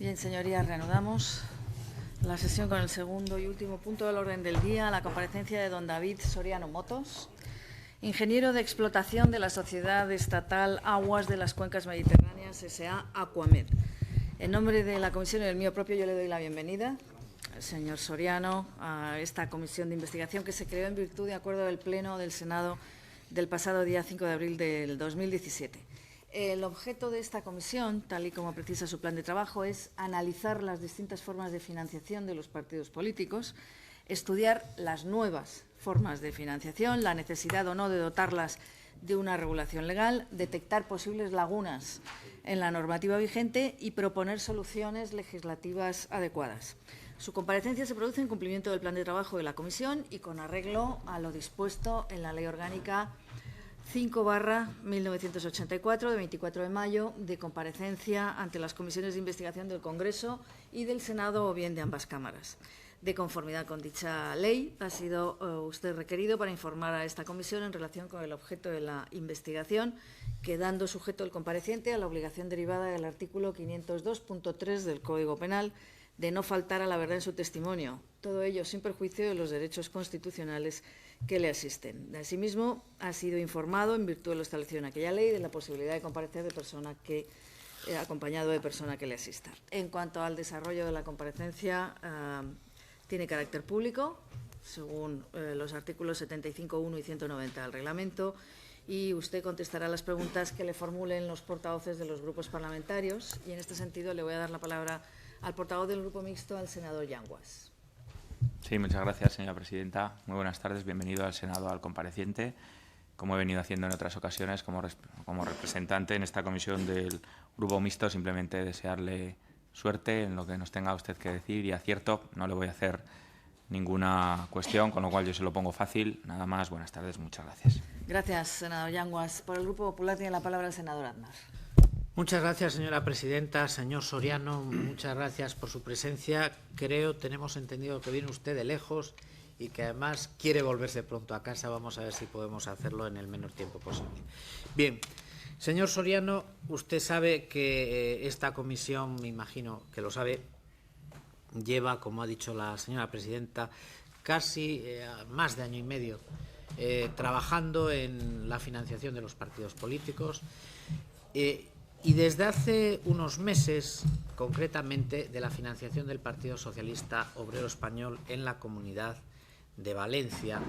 Bien, señorías, reanudamos la sesión con el segundo y último punto del orden del día, la comparecencia de don David Soriano Motos, ingeniero de explotación de la Sociedad Estatal Aguas de las Cuencas Mediterráneas, S.A. Aquamed. En nombre de la comisión y del mío propio, yo le doy la bienvenida al señor Soriano a esta comisión de investigación que se creó en virtud de acuerdo del Pleno del Senado del pasado día 5 de abril del 2017. El objeto de esta comisión, tal y como precisa su plan de trabajo, es analizar las distintas formas de financiación de los partidos políticos, estudiar las nuevas formas de financiación, la necesidad o no de dotarlas de una regulación legal, detectar posibles lagunas en la normativa vigente y proponer soluciones legislativas adecuadas. Su comparecencia se produce en cumplimiento del plan de trabajo de la comisión y con arreglo a lo dispuesto en la Ley Orgánica 5/1984, de 24 de mayo, de comparecencia ante las comisiones de investigación del Congreso y del Senado o bien de ambas cámaras. De conformidad con dicha ley, ha sido usted requerido para informar a esta comisión en relación con el objeto de la investigación, quedando sujeto el compareciente a la obligación derivada del artículo 502.3 del Código Penal de no faltar a la verdad en su testimonio, todo ello sin perjuicio de los derechos constitucionales que le asisten. Asimismo, ha sido informado, en virtud de lo establecido en aquella ley, de la posibilidad de comparecer de persona que, acompañado de persona que le asista. En cuanto al desarrollo de la comparecencia, tiene carácter público, según los artículos 75.1 y 190 del reglamento, y usted contestará las preguntas que le formulen los portavoces de los grupos parlamentarios. Y en este sentido le voy a dar la palabra al portavoz del Grupo Mixto, al senador Yanguas. Sí, muchas gracias, señora presidenta. Muy buenas tardes. Bienvenido al Senado, al compareciente. Como he venido haciendo en otras ocasiones, como representante en esta comisión del Grupo Mixto, simplemente desearle suerte en lo que nos tenga usted que decir y acierto. No le voy a hacer ninguna cuestión, con lo cual yo se lo pongo fácil. Nada más, buenas tardes, muchas gracias. Gracias, senador Yanguas. Por el Grupo Popular tiene la palabra el senador Aznar. Muchas gracias, señora presidenta. Señor Soriano, muchas gracias por su presencia. Tenemos entendido que viene usted de lejos y que además quiere volverse pronto a casa. Vamos a ver si podemos hacerlo en el menor tiempo posible. Bien, señor Soriano, usted sabe que esta comisión, me imagino que lo sabe, lleva, como ha dicho la señora presidenta, casi más de año y medio trabajando en la financiación de los partidos políticos. Y desde hace unos meses, concretamente, de la financiación del Partido Socialista Obrero Español en la Comunidad de Valencia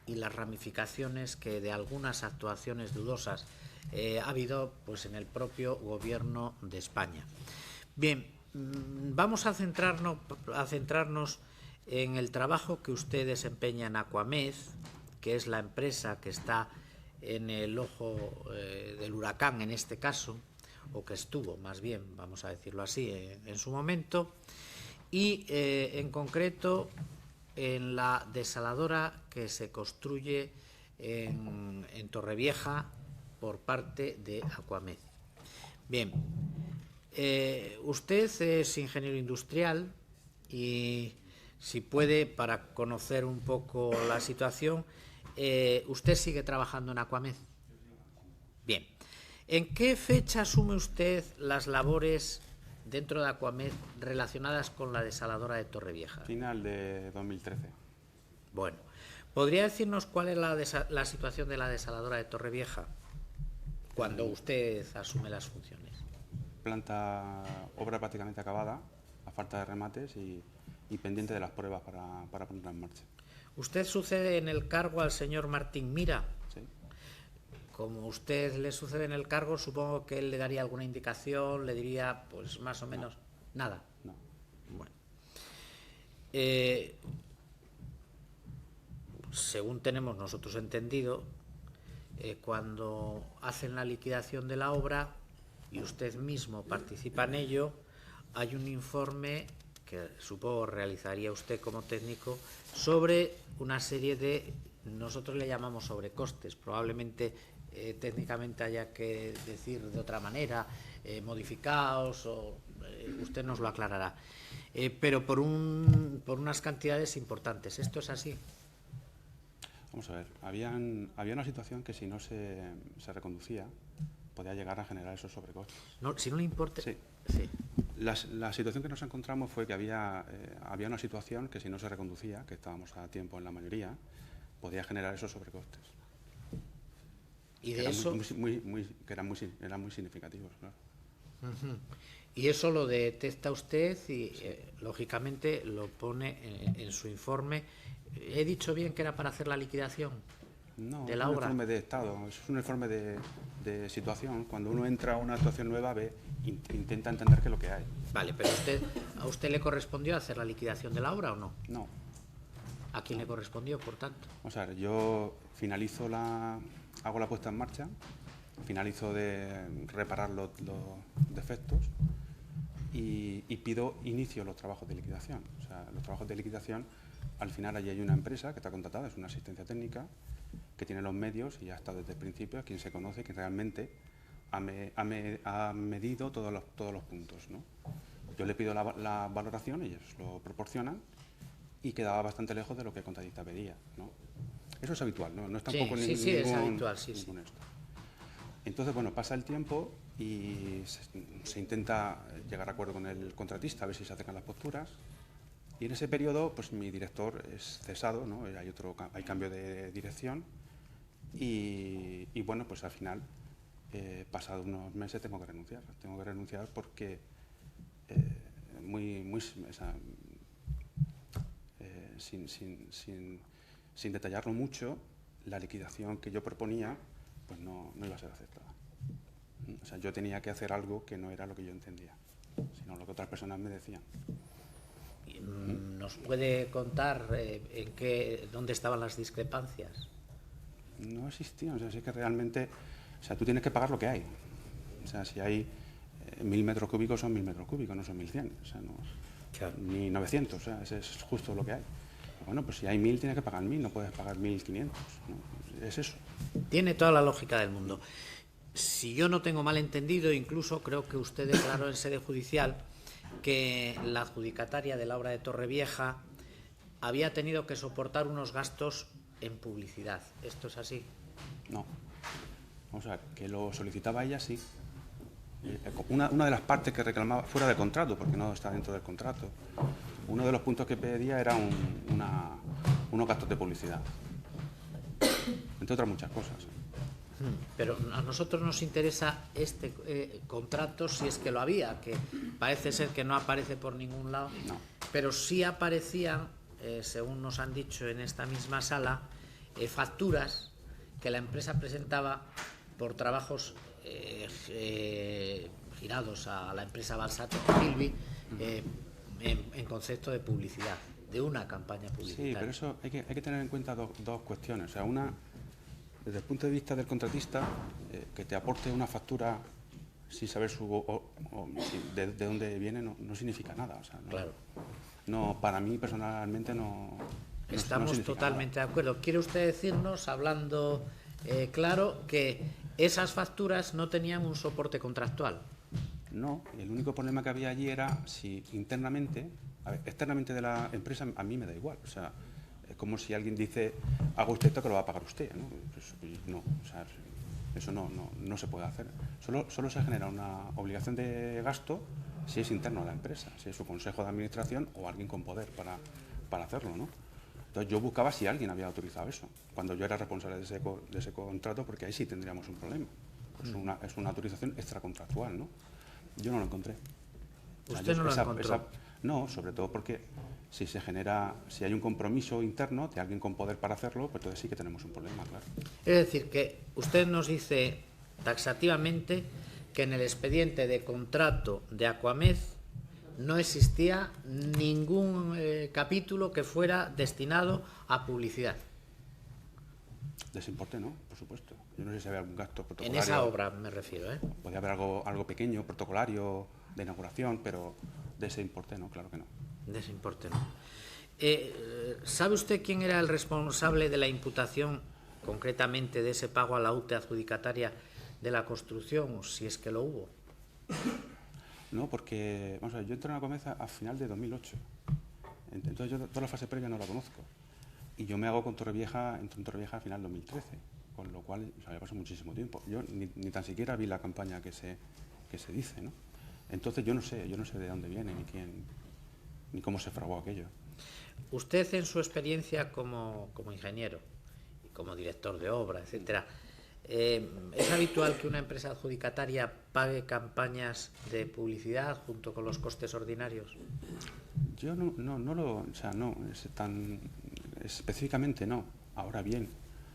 y las ramificaciones que de algunas actuaciones dudosas ha habido pues, en el propio Gobierno de España. Bien, vamos a centrarnos en el trabajo que usted desempeña en Aquamed, que es la empresa que está en el ojo del huracán en este caso, o que estuvo, más bien, vamos a decirlo así, en su momento, y en concreto en la desaladora que se construye en Torrevieja por parte de Aquamed. Bien, usted es ingeniero industrial y, si puede, para conocer un poco la situación, ¿usted sigue trabajando en Aquamed? Bien. ¿En qué fecha asume usted las labores dentro de Aquamed relacionadas con la desaladora de Torrevieja? Final de 2013. Bueno, ¿podría decirnos cuál es la situación de la desaladora de Torrevieja cuando usted asume las funciones? Obra prácticamente acabada, a falta de remates y pendiente de las pruebas para ponerla en marcha. ¿Usted sucede en el cargo al señor Martín Mira? Sí. Como usted le sucede en el cargo, supongo que él le daría alguna indicación, le diría, pues más o menos, nada. No. Bueno. Según tenemos nosotros entendido, cuando hacen la liquidación de la obra y usted mismo participa en ello, hay un informe que supongo realizaría usted como técnico sobre una serie de, nosotros le llamamos sobrecostes, probablemente técnicamente haya que decir de otra manera, modificados, o usted nos lo aclarará, pero por unas cantidades importantes. ¿Esto es así? Vamos a ver, había una situación que si no se reconducía podía llegar a generar esos sobrecostes. No, si no le importa. Sí. Sí. La situación que nos encontramos fue que había una situación que si no se reconducía, que estábamos a tiempo en la mayoría, podía generar esos sobrecostes. Y de eso... que eran muy significativos, claro. Y eso lo detecta usted y, lógicamente, lo pone en su informe. ¿He dicho bien que era para hacer la liquidación de la obra? No, es un informe de estado, es un informe de situación. Cuando uno entra a una actuación nueva, intenta entender qué es lo que hay. Vale, pero ¿a usted le correspondió hacer la liquidación de la obra o no? No. ¿A quién le correspondió, por tanto? O sea, yo hago la puesta en marcha, finalizo de reparar los defectos y inicio los trabajos de liquidación. O sea, los trabajos de liquidación, al final allí hay una empresa que está contratada, es una asistencia técnica, que tiene los medios y ya está desde el principio, quien se conoce, que realmente ha medido todos los puntos, ¿no? Yo le pido la valoración, ellos lo proporcionan y quedaba bastante lejos de lo que el contratista pedía, ¿no? Eso es habitual, ¿no? No es tampoco sí, es habitual, sí. Esto. Entonces, bueno, pasa el tiempo y se intenta llegar a acuerdo con el contratista, a ver si se acercan las posturas. Y en ese periodo, pues mi director es cesado, ¿no? Hay cambio de dirección y bueno, pues al final, pasado unos meses, tengo que renunciar. Tengo que renunciar porque sin detallarlo mucho, la liquidación que yo proponía pues no iba a ser aceptada. O sea, yo tenía que hacer algo que no era lo que yo entendía, sino lo que otras personas me decían. ¿Nos puede contar dónde estaban las discrepancias? No existían, o sea, es que realmente, o sea, tú tienes que pagar lo que hay. O sea, si hay 1000 metros cúbicos, son 1000 metros cúbicos, no son 1100, o sea, no, claro, ni 900, o sea, ese es justo lo que hay. Bueno, pues si hay 1000 tienes que pagar 1000, no puedes pagar 1500, ¿no? Es eso. Tiene toda la lógica del mundo. Si yo no tengo mal entendido, incluso creo que usted declaró en sede judicial que la adjudicataria de la obra de Torrevieja había tenido que soportar unos gastos en publicidad. ¿Esto es así? No. O sea, que lo solicitaba ella, sí. Una de las partes que reclamaba, fuera del contrato, porque no está dentro del contrato, uno de los puntos que pedía era unos gastos de publicidad, entre otras muchas cosas. Pero a nosotros nos interesa este contrato, si es que lo había, que parece ser que no aparece por ningún lado, no. Pero sí aparecían, según nos han dicho en esta misma sala, facturas que la empresa presentaba por trabajos girados a la empresa Balsato Gilby en concepto de publicidad, de una campaña publicitaria. Sí, pero eso hay que tener en cuenta dos cuestiones. O sea, una, desde el punto de vista del contratista, que te aporte una factura sin saber de dónde viene no significa nada. O sea, claro. No, para mí personalmente no. Estamos totalmente de acuerdo. ¿Quiere usted decirnos, hablando claro, que esas facturas no tenían un soporte contractual? No, el único problema que había allí era si internamente, externamente de la empresa, a mí me da igual. O sea, es como si alguien dice, haga usted esto que lo va a pagar usted, ¿no? Pues, no, o sea, eso no se puede hacer. Solo se genera una obligación de gasto si es interno a la empresa, si es su consejo de administración o alguien con poder para hacerlo, ¿no? Entonces yo buscaba si alguien había autorizado eso, cuando yo era responsable de ese contrato, porque ahí sí tendríamos un problema. Es una autorización extracontractual, ¿no? Yo no lo encontré. ¿Usted no lo encontró? No, sobre todo porque si hay un compromiso interno de alguien con poder para hacerlo, pues entonces sí que tenemos un problema, claro. Es decir, que usted nos dice taxativamente que en el expediente de contrato de Aquamed no existía ningún capítulo que fuera destinado a publicidad. De ese importe no, por supuesto. Yo no sé si había algún gasto protocolario. En esa obra me refiero, ¿eh? Podía haber algo pequeño, protocolario, de inauguración, pero de ese importe no, claro que no. De ese importe no. ¿Sabe usted quién era el responsable de la imputación, concretamente de ese pago a la UTE adjudicataria de la construcción, si es que lo hubo? No, porque vamos a ver, yo entré en la Comeza a final de 2008. Entonces yo toda la fase previa no la conozco. Y yo me hago con Torrevieja, entro en Torrevieja a final de 2013, con lo cual había pasado muchísimo tiempo. Yo ni tan siquiera vi la campaña que se dice, ¿no? Entonces yo no sé de dónde viene ni quién, ni cómo se fraguó aquello. Usted, en su experiencia como ingeniero y como director de obra, etcétera, ¿es habitual que una empresa adjudicataria pague campañas de publicidad junto con los costes ordinarios? Yo no, específicamente no. Ahora bien,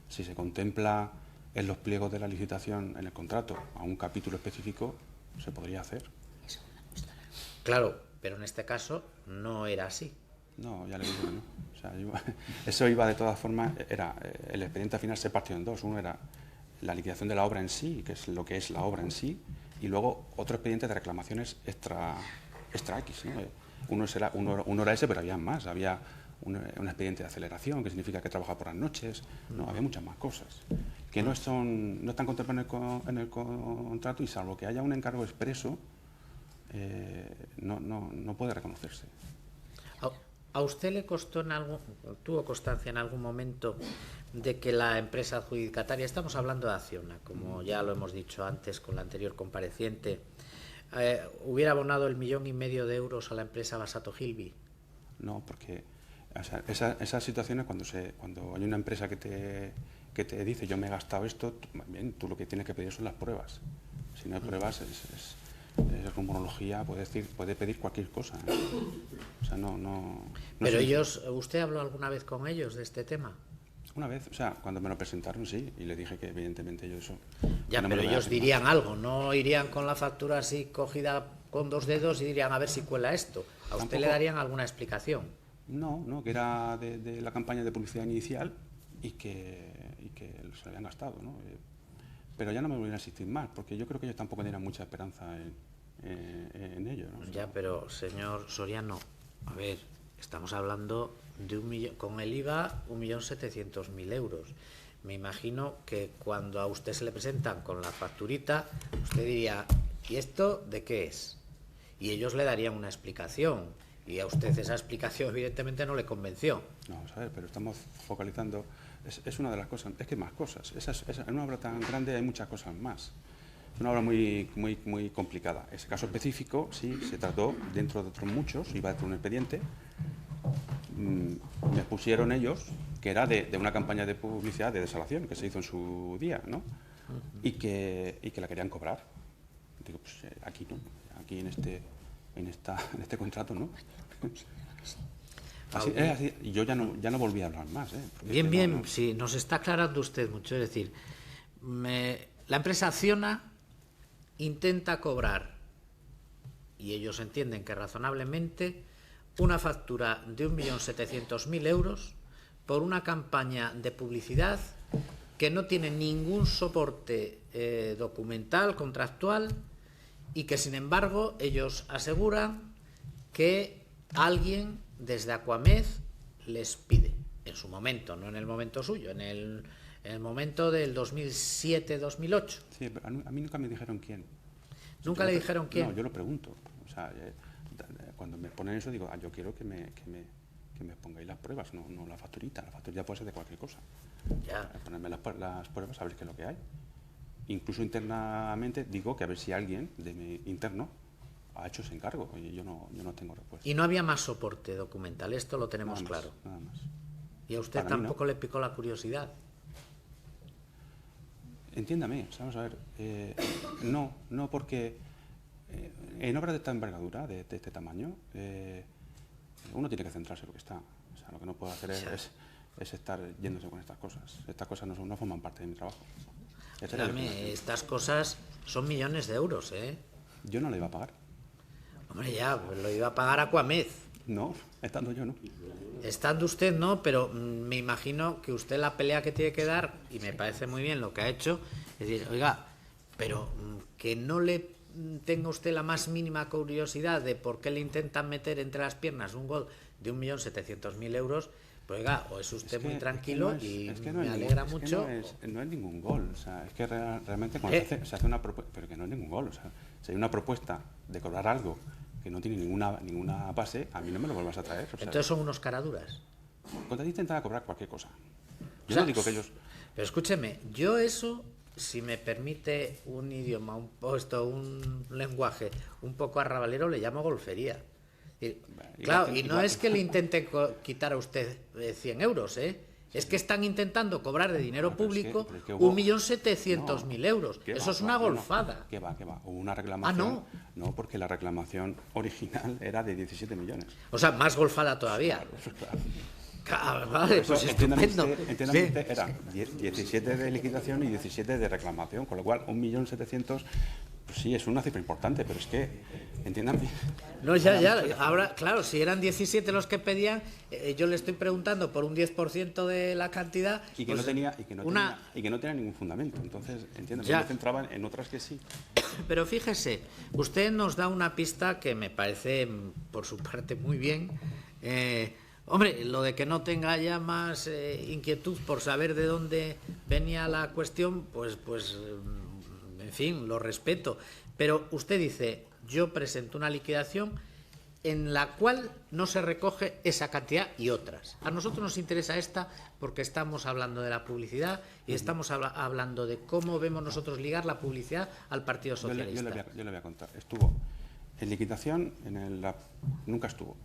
si se contempla en los pliegos de la licitación, en el contrato, a un capítulo específico, se podría hacer. Claro, pero en este caso no era así. No, ya le digo que no. O sea, eso iba de todas formas, el expediente al final se partió en dos. Uno era la liquidación de la obra en sí, que es lo que es la obra en sí, y luego otro expediente de reclamaciones extra X, ¿no? Uno era ese, pero había más. Había un expediente de aceleración, que significa que trabaja por las noches. No, había muchas más cosas que no están contempladas en el contrato, y salvo que haya un encargo expreso, no puede reconocerse. ¿A usted le costó tuvo constancia en algún momento de que la empresa adjudicataria, estamos hablando de Acciona, como ya lo hemos dicho antes con la anterior compareciente, hubiera abonado el 1,5 millón de euros a la empresa Basato Gilby? No, porque esas situaciones, cuando hay una empresa que te dice yo me he gastado esto, tú lo que tienes que pedir son las pruebas. Si no hay pruebas, es rumorología, puede pedir cualquier cosa, ¿eh? O sea, Pero ¿usted habló alguna vez con ellos de este tema? Una vez, o sea, cuando me lo presentaron, sí, y le dije que evidentemente yo eso... Ya, no pero me lo ellos dirían algo, no irían con la factura así cogida con 2 dedos y dirían a ver si cuela esto. ¿A usted le darían alguna explicación? No, que era de la campaña de publicidad inicial y que se lo habían gastado, ¿no? Pero ya no me volvieron a insistir más, porque yo creo que ellos tampoco tenían mucha esperanza en ello, ¿no? Ya, pero señor Soriano, a ver, estamos hablando de con el IVA 1.700.000 euros. Me imagino que cuando a usted se le presentan con la facturita, usted diría, ¿y esto de qué es? Y ellos le darían una explicación, y a usted esa explicación evidentemente no le convenció. No, vamos a ver, pero estamos focalizando, es una de las cosas, es que hay más cosas. En una obra tan grande hay muchas cosas más. Es una obra muy complicada. Ese caso específico, sí, se trató dentro de otros muchos, iba dentro de un expediente. Me pusieron ellos que era de una campaña de publicidad de desalación que se hizo en su día, ¿no? Y que la querían cobrar. Digo, pues aquí no, aquí en este contrato no. Así, y yo ya no volví a hablar más, ¿eh? Bien, sí, nos está aclarando usted mucho. Es decir, la empresa Acciona intenta cobrar, y ellos entienden que razonablemente, una factura de 1.700.000 euros por una campaña de publicidad que no tiene ningún soporte documental, contractual, y que sin embargo ellos aseguran que alguien desde Aquamed les pide, en su momento, no en el momento suyo, en el momento del 2007-2008. Sí, pero a mí nunca me dijeron quién. ¿Nunca le dijeron quién? No, yo lo pregunto. O sea, cuando me ponen eso digo, yo quiero que me pongáis las pruebas, no la facturita. La facturita puede ser de cualquier cosa. Ya. Ponerme las pruebas, a ver qué es lo que hay. Incluso internamente digo que a ver si alguien de mi interno ha hecho ese encargo. Oye, yo no tengo respuesta. Y no había más soporte documental, esto lo tenemos Nada más, claro. Nada más. ¿Y a usted Para mí tampoco no. le picó la curiosidad? Entiéndame, vamos a ver. No porque en obras de esta envergadura, de este tamaño, uno tiene que centrarse en lo que está. O sea, lo que no puedo hacer es estar yéndose con estas cosas. Estas cosas no forman parte de mi trabajo. Estas cosas son millones de euros, ¿eh? Yo no la iba a pagar. Hombre, ya, pues lo iba a pagar Aquamed. No, estando yo no. Estando usted no, pero me imagino que usted la pelea que tiene que dar, y me parece muy bien lo que ha hecho, es decir, oiga, pero que no le tenga usted la más mínima curiosidad de por qué le intentan meter entre las piernas un gol de 1.700.000 euros, pues oiga, o es usted muy tranquilo y me alegra mucho. No es ningún gol, o sea, es que realmente cuando se hace una propuesta, pero que no es ningún gol, o sea, si hay una propuesta de cobrar algo que no tiene ninguna base, a mí no me lo vuelvas a traer. O sea, entonces son unos caraduras. Cuando te intentan cobrar cualquier cosa. Yo O sea, no digo que ellos... Pero escúcheme, yo eso si me permite un idioma, un lenguaje un poco arrabalero, le llamo golfería. Claro, y no es que le intenten quitar a usted 100 euros, es que están intentando cobrar de dinero público 1.700.000 euros. Eso es una golfada. ¿Qué va? Hubo una reclamación. ¿Ah, no? No, porque la reclamación original era de 17 millones. O sea, más golfada todavía. Claro. Claro, vale, pues estupendo. Entiéndame usted, eran 17 de liquidación y 17 de reclamación, con lo cual 1.700.000, pues sí, es una cifra importante, pero es que, entiéndame. No, ya, ahora, claro, si eran 17 los que pedían, yo le estoy preguntando por un 10% de la cantidad. Y que, pues, no tenía ningún fundamento, entonces, entiéndame, yo me centraba en otras que sí. Pero fíjese, usted nos da una pista que me parece, por su parte, muy bien. Hombre, lo de que no tenga ya más inquietud por saber de dónde venía la cuestión, pues, en fin, lo respeto. Pero usted dice, yo presento una liquidación en la cual no se recoge esa cantidad y otras. A nosotros nos interesa esta porque estamos hablando de la publicidad y estamos hablando de cómo vemos nosotros ligar la publicidad al Partido Socialista. Yo le voy a contar. Estuvo en liquidación, nunca estuvo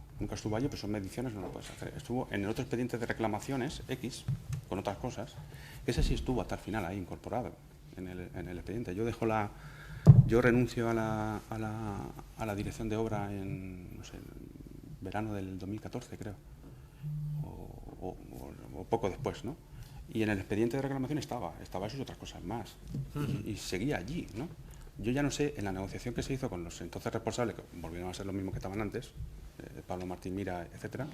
allí, pero son mediciones, no lo puedes hacer. Estuvo en el otro expediente de reclamaciones, X, con otras cosas, que ese sí estuvo hasta el final ahí incorporado en el expediente. Yo renuncio a la dirección de obra en, no sé, verano del 2014, creo, o poco después, ¿no? Y en el expediente de reclamación estaba eso y otras cosas más, y seguía allí, ¿no? Yo ya no sé, en la negociación que se hizo con los entonces responsables, que volvieron a ser los mismos que estaban antes, Pablo Martín Mira, etcétera,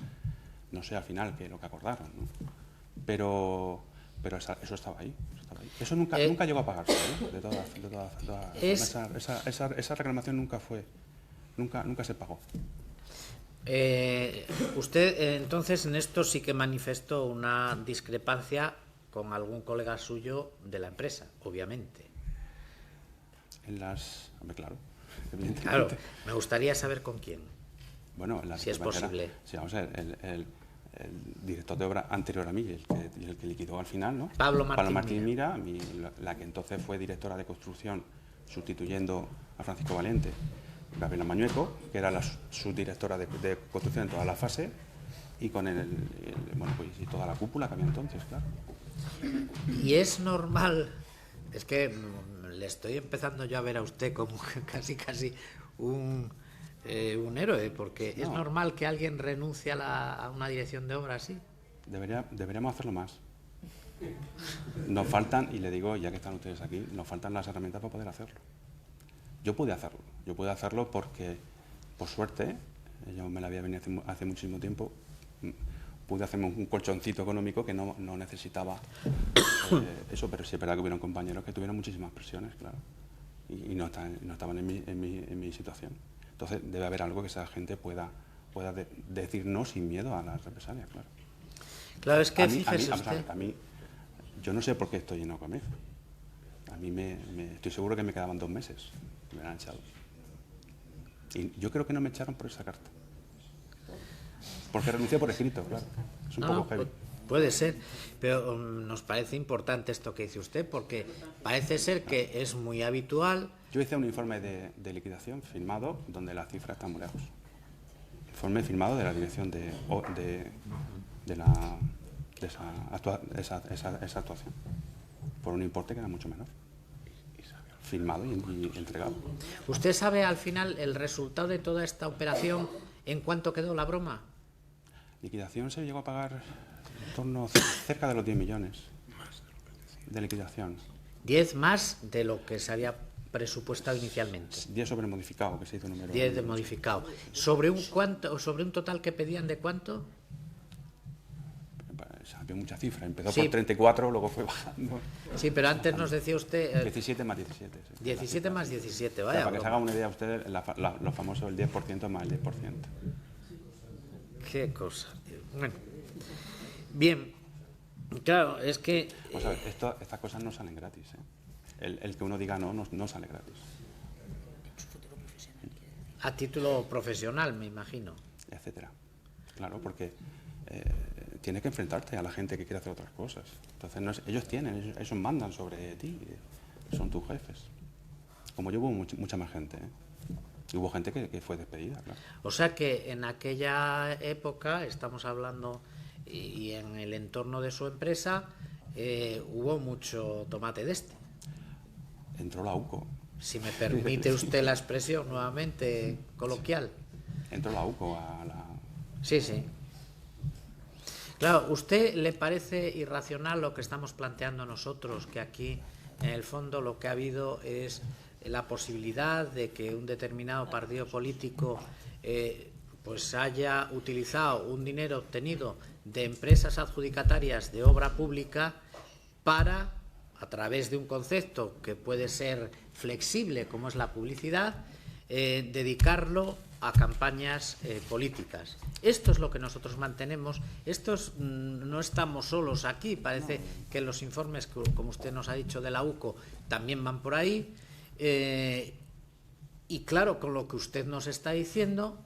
no sé al final qué es lo que acordaron, ¿no? Pero eso estaba ahí. Eso nunca llegó a pagarse, ¿no? De todas esa reclamación nunca se pagó. Usted entonces en esto sí que manifestó una discrepancia con algún colega suyo de la empresa, obviamente. Hombre, claro, evidentemente. Claro, me gustaría saber con quién. Bueno, si es posible. Sí, vamos a ver, el director de obra anterior a mí, el que liquidó al final, ¿no? Pablo Martín Mira, la que entonces fue directora de construcción, sustituyendo a Francisco Valiente, Gabriela Mañueco, que era la subdirectora de construcción en toda la fase, y con y toda la cúpula que había entonces, claro. Y es normal, es que le estoy empezando yo a ver a usted como casi un héroe, porque no. Es normal que alguien renuncie a una dirección de obra así. Deberíamos hacerlo más. Nos faltan, y le digo, ya que están ustedes aquí, nos faltan las herramientas para poder hacerlo. Yo pude hacerlo porque, por suerte, yo me la había venido hace muchísimo tiempo, pude hacerme un colchoncito económico que no necesitaba eso, pero sí es verdad que hubieron compañeros que tuvieron muchísimas presiones, claro, y no estaban en mi situación. Entonces debe haber algo que esa gente pueda decir no sin miedo a las represalias, claro. Claro, es que fíjese usted. A mí, yo no sé por qué estoy en Ocomef. A mí estoy seguro que me quedaban 2 meses, me han echado. Y yo creo que no me echaron por esa carta. Porque renuncié por escrito, claro. Es un poco heavy. Puede ser, pero nos parece importante esto que dice usted, porque parece ser que es muy habitual. Yo hice un informe de liquidación firmado donde la cifra está muy lejos. Informe firmado de la dirección de esa actuación, por un importe que era mucho menor. Firmado y entregado. ¿Usted sabe al final el resultado de toda esta operación en cuánto quedó la broma? Liquidación se llegó a pagar en torno cerca de los 10 millones de liquidación. 10 más de lo que se había presupuestado inicialmente. 10 sobre modificado, que se hizo número. 10 de modificado. ¿Sobre un total que pedían de cuánto? Había mucha cifra. Empezó por 34, luego fue bajando. Sí, pero antes nos decía usted... 17 más 17. Sí, 17 más 17, vaya. Para que se haga una idea ustedes, lo famoso del 10% más el 10%. Qué cosa. Bueno, bien, claro, es que... Vamos a ver, estas cosas no salen gratis, ¿eh? El que uno diga no sale gratis. A título profesional, me imagino. Etcétera. Claro, porque tienes que enfrentarte a la gente que quiere hacer otras cosas. Entonces, ellos mandan sobre ti. son tus jefes. Como yo hubo mucha más gente, ¿eh? Y hubo gente que fue despedida, claro. O sea que en aquella época, estamos hablando, y en el entorno de su empresa, hubo mucho tomate de este. Entró la UCO. Si me permite usted la expresión nuevamente coloquial. Entró la UCO a la... Sí, sí. Claro, ¿usted le parece irracional lo que estamos planteando nosotros, que aquí, en el fondo, lo que ha habido es la posibilidad de que un determinado partido político pues haya utilizado un dinero obtenido de empresas adjudicatarias de obra pública para, a través de un concepto que puede ser flexible como es la publicidad, dedicarlo a campañas políticas? Esto es lo que nosotros mantenemos. No estamos solos aquí, parece que los informes, como usted nos ha dicho, de la UCO también van por ahí. Y claro, con lo que usted nos está diciendo,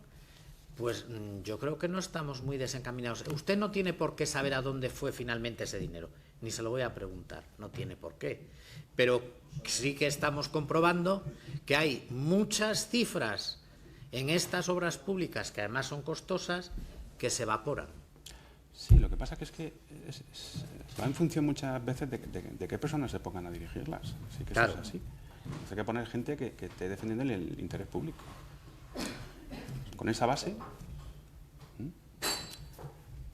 pues yo creo que no estamos muy desencaminados. Usted no tiene por qué saber a dónde fue finalmente ese dinero, ni se lo voy a preguntar, no tiene por qué. Pero sí que estamos comprobando que hay muchas cifras en estas obras públicas, que además son costosas, que se evaporan. Sí, lo que pasa es que va en función muchas veces de qué personas se pongan a dirigirlas. Sí que claro. Eso es así. Hay que poner gente que esté defendiendo el interés público. Con esa base,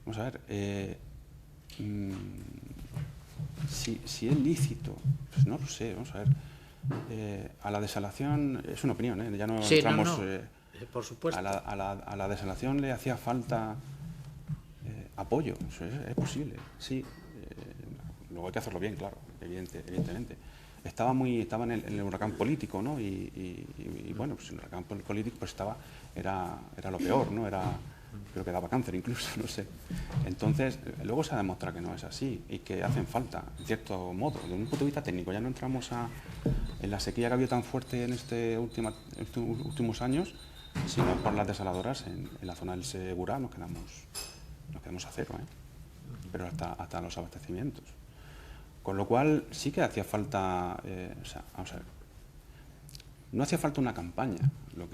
vamos a ver, si es lícito, pues no lo sé, vamos a ver. A la desalación, es una opinión, ya no sí, entramos... por supuesto. A la desalación le hacía falta apoyo, eso es posible, sí. Luego hay que hacerlo bien, claro, evidentemente. Estaba en el huracán político, ¿no? Y bueno, pues el huracán político pues era lo peor, ¿no? Creo que daba cáncer incluso, no sé. Entonces, luego se ha demostrado que no es así y que hacen falta, en cierto modo, desde un punto de vista técnico. Ya no entramos en la sequía que ha habido tan fuerte en estos últimos años, sino por las desaladoras en la zona del Segura nos quedamos a cero, ¿eh? Pero hasta los abastecimientos. Con lo cual sí que hacía falta, vamos a ver, no hacía falta una campaña. Lo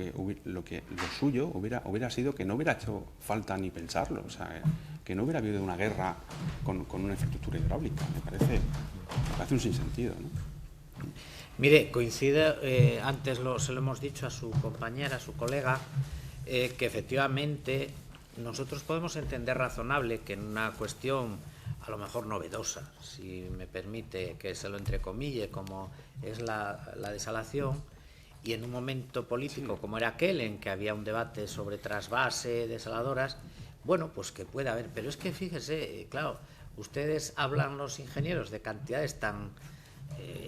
suyo hubiera sido que no hubiera hecho falta ni pensarlo, o sea, que no hubiera habido una guerra con una infraestructura hidráulica. Me parece un sinsentido, ¿no? Mire, coincide, antes se lo hemos dicho a su compañera, a su colega, que efectivamente nosotros podemos entender razonable que en una cuestión a lo mejor novedosa, si me permite que se lo entrecomille, como es la desalación, y en un momento político como era aquel en que había un debate sobre trasvase, desaladoras, bueno, pues que puede haber, pero es que fíjese, claro, ustedes hablan, los ingenieros, de cantidades tan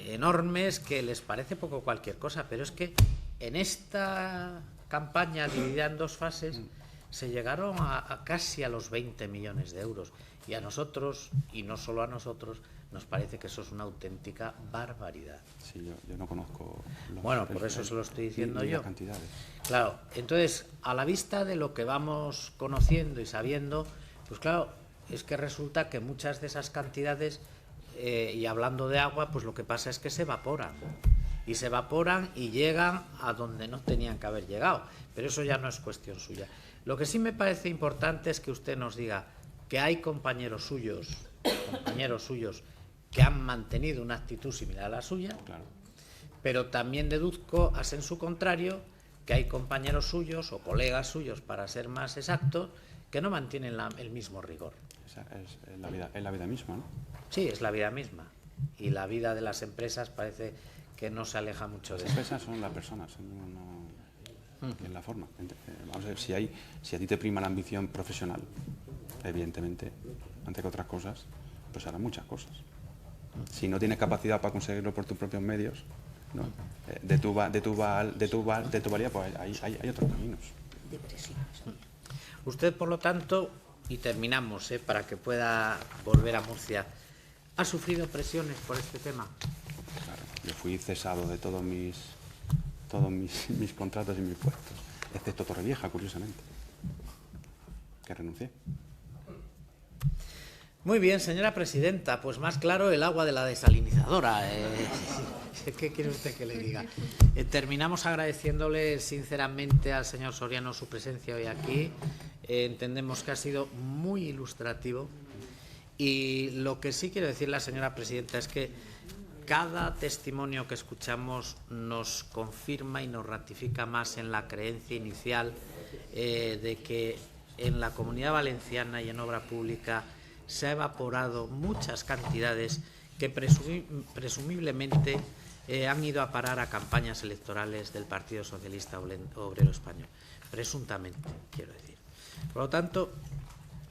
enormes que les parece poco cualquier cosa, pero es que en esta campaña dividida en dos fases se llegaron a casi a los 20 millones de euros. Y a nosotros, y no solo a nosotros, nos parece que eso es una auténtica barbaridad. Sí, yo no conozco... Bueno, por eso se lo estoy diciendo yo. Las cantidades. Claro, entonces, a la vista de lo que vamos conociendo y sabiendo, pues claro, es que resulta que muchas de esas cantidades, y hablando de agua, pues lo que pasa es que se evaporan. Y se evaporan y llegan a donde no tenían que haber llegado. Pero eso ya no es cuestión suya. Lo que sí me parece importante es que usted nos diga que hay compañeros suyos que han mantenido una actitud similar a la suya, Claro. pero también deduzco, a sensu contrario, que hay compañeros suyos o colegas suyos, para ser más exactos, que no mantienen el mismo rigor. Es la vida misma, ¿no? Sí, es la vida misma. Y la vida de las empresas parece que no se aleja mucho de Las eso. empresas son las personas, es la forma. Vamos a ver, si a ti te prima la ambición profesional, evidentemente, antes que otras cosas, pues harás muchas cosas. Si no tienes capacidad para conseguirlo por tus propios medios, ¿no? de tu valía, pues hay otros caminos. Usted, por lo tanto, y terminamos, para que pueda volver a Murcia, ¿ha sufrido presiones por este tema? Claro, yo fui cesado de todos mis contratos y mis puestos, excepto Torrevieja, curiosamente, que renuncié. Muy bien, señora presidenta, pues más claro el agua de la desalinizadora. ¿Qué quiere usted que le diga? Terminamos agradeciéndole sinceramente al señor Soriano su presencia hoy aquí. Entendemos que ha sido muy ilustrativo. Y lo que sí quiero decir la señora presidenta es que cada testimonio que escuchamos nos confirma y nos ratifica más en la creencia inicial de que en la Comunidad Valenciana y en obra pública se ha evaporado muchas cantidades que presumiblemente han ido a parar a campañas electorales del Partido Socialista Obrero Español. Presuntamente, quiero decir. Por lo tanto,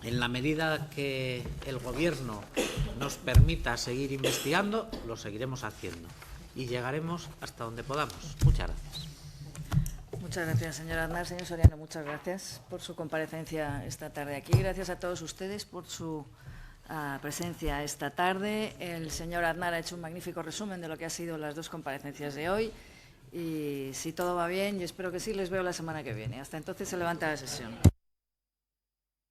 en la medida que el Gobierno nos permita seguir investigando, lo seguiremos haciendo y llegaremos hasta donde podamos. Muchas gracias. Muchas gracias, señor Aznar. Señor Soriano, muchas gracias por su comparecencia esta tarde aquí. Gracias a todos ustedes por su presencia esta tarde. El señor Aznar ha hecho un magnífico resumen de lo que han sido las dos comparecencias de hoy. Y si todo va bien, y espero que sí, les veo la semana que viene. Hasta entonces se levanta la sesión.